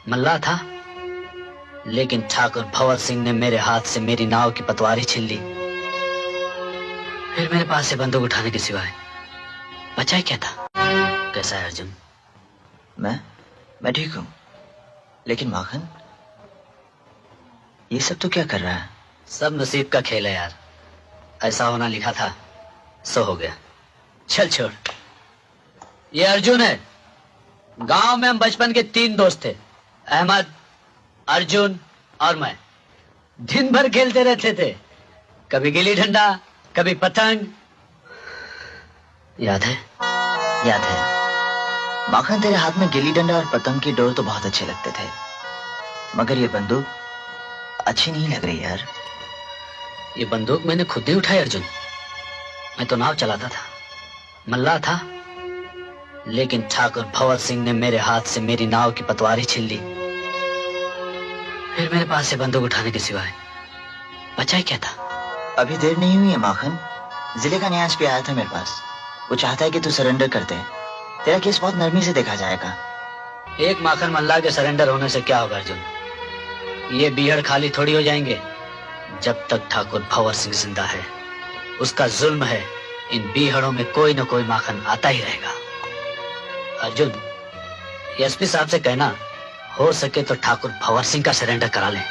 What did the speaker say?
मल्ला था, लेकिन ठाकुर भंवर सिंह ने मेरे हाथ से मेरी नाव की पतवार ही छीन ली। फिर मेरे पास से बंदूक उठाने के सिवाय बचा ही क्या था। कैसा है अर्जुन? मैं ठीक हूं, लेकिन माखन ये सब तो क्या कर रहा है? सब नसीब का खेल है यार। ऐसा होना लिखा था, सो हो गया। चल छोड़। ये अर्जुन है। गांव में हम बचपन के 3 दोस्त थे, अहमद, अर्जुन और मैं। दिन भर खेलते रहते थे, कभी गिल्ली डंडा, कभी पतंग। याद है? याद है। माखन, तेरे हाथ में गिल्ली डंडा और पतंग की डोर तो बहुत अच्छे लगते थे, मगर ये बंदूक अच्छी नहीं लग रही यार। ये बंदूक मैंने खुद ही उठाई अर्जुन। मैं तो नाव चलाता था, मल्ला था, लेकिन ठाकुर भंवर सिंह ने मेरे हाथ से मेरी नाव की पतवार ही छीन ली। फिर मेरे पास से बंदूक उठाने के सिवाय बचा ही क्या था। अभी देर नहीं हुई है माखन। जिले का न्यायाधीश भी आया था मेरे पास। वो चाहता है कि तू सरेंडर कर दे। तेरा केस बहुत नरमी से देखा जाएगा। एक माखन मल्ला के सरेंडर होने से क्या होगा अर्जुन? ये बीहड़ खाली थोड़ी हो जाएंगे। जब तक ठाकुर भंवर सिंह जिंदा है, उसका जुल्म है, इन बीहड़ों में कोई न कोई माखन आता ही रहेगा। अर्जुन, एसपी साहब से कहना हो सके तो ठाकुर भंवर सिंह का सरेंडर करा लें।